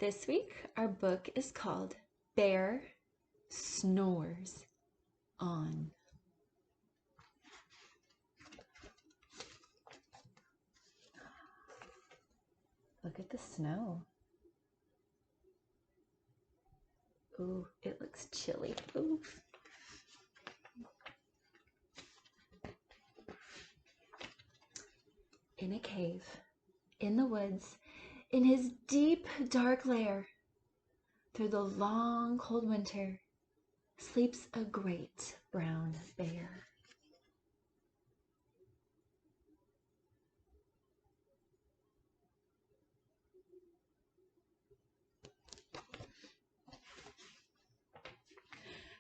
This week, our book is called Bear Snores On. Look at the snow. Ooh, it looks chilly. Ooh. In a cave, in the woods, in his deep, dark lair, through the long, cold winter, sleeps a great brown bear.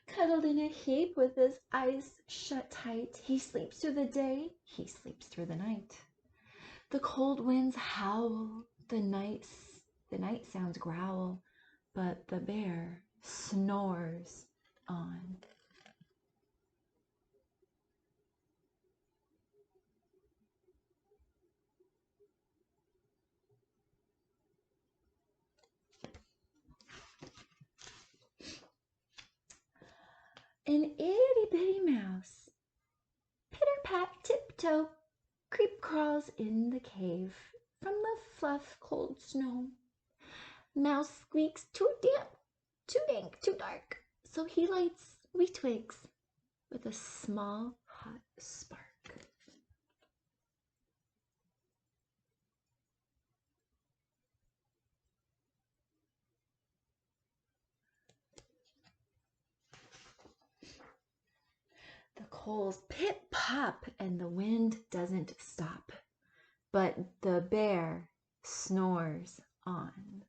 Cuddled in a heap with his eyes shut tight, he sleeps through the day, he sleeps through the night. The cold winds howl, the night sounds growl, but the bear snores on. An itty-bitty mouse, pitter-pat, tiptoe, creep crawls in the cave from the fluff cold snow. Mouse squeaks, too damp, too dank, too dark, so he lights wee twigs with a small hot spark. The coals pip-pop and the wind doesn't stop, but the bear snores on.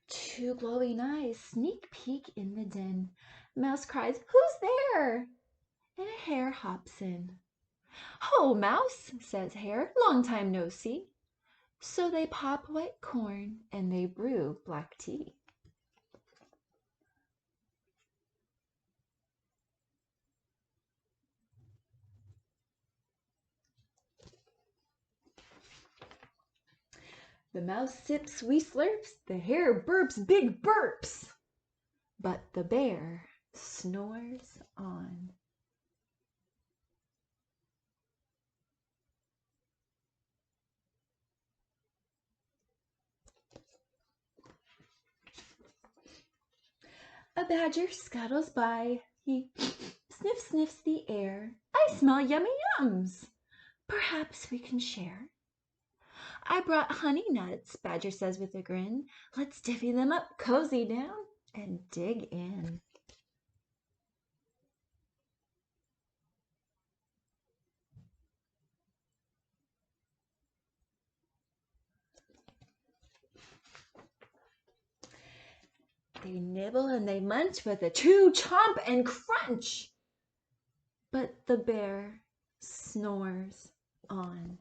Two glowing eyes sneak peek in the den. Mouse cries, "Who's there?" And a hare hops in. "Ho, Mouse," says Hare, "long time no see." So they pop white corn and they brew black tea. The mouse sips wee slurps, the hare burps big burps, but the bear snores on. A badger scuttles by, he sniffs the air. "I smell yummy yums, perhaps we can share." "I brought honey nuts," Badger says with a grin. "Let's divvy them up, cozy down, and dig in." They nibble and they munch with a true chomp and crunch, but the bear snores on.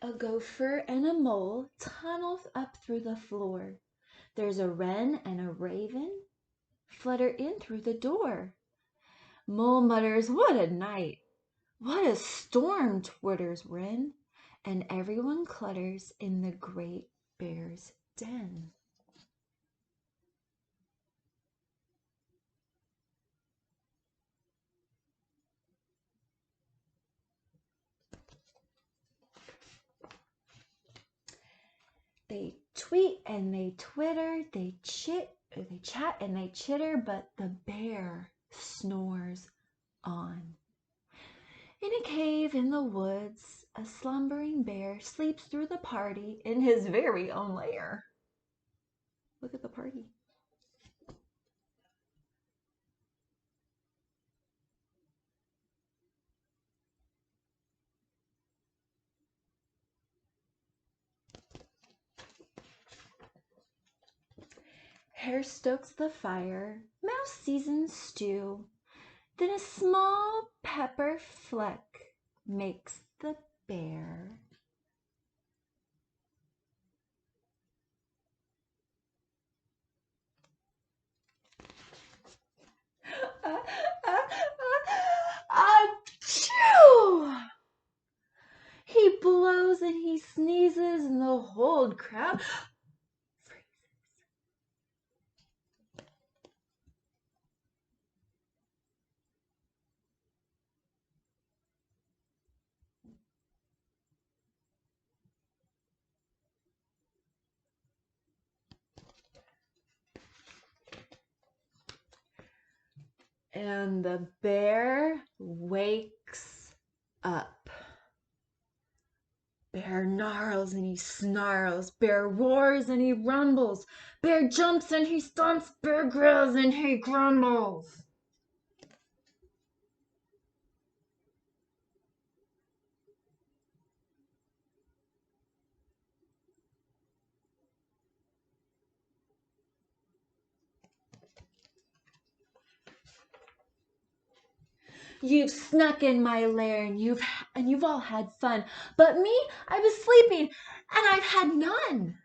A gopher and a mole tunnel up through the floor. There's a wren and a raven flutter in through the door. Mole mutters, "What a night! What a storm!" twitters wren, and everyone clutters in the great bear's den. They tweet and they twitter, they chat and they chitter, but the bear snores on. In a cave in the woods, a slumbering bear sleeps through the party in his very own lair. Look at the party. Hare stokes the fire, mouse seasons stew, Then a small pepper fleck makes the bear. Achoo! He blows and he sneezes and the whole crowd freezes. And the bear wakes up. Bear gnarls and he snarls. Bear roars and he rumbles. Bear jumps and he stomps. Bear growls and he grumbles. You've snuck in my lair and you've all had fun. But me, I was sleeping and I've had none.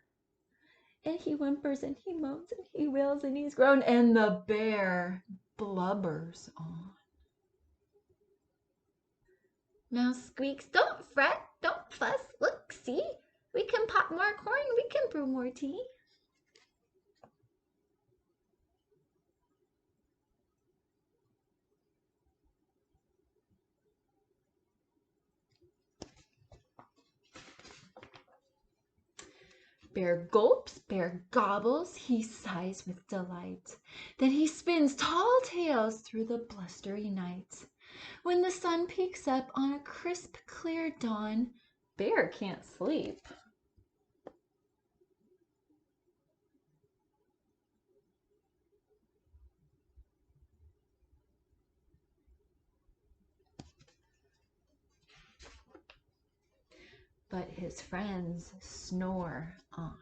And he whimpers and he moans and he wails and he's grown, and the bear blubbers on. Mouse squeaks, don't fret, don't fuss, look, see, we can pop more corn, we can brew more tea. Bear gulps, bear gobbles, he sighs with delight. Then he spins tall tales through the blustery night. When the sun peeks up on a crisp, clear dawn, Bear can't sleep. But his friends snore on.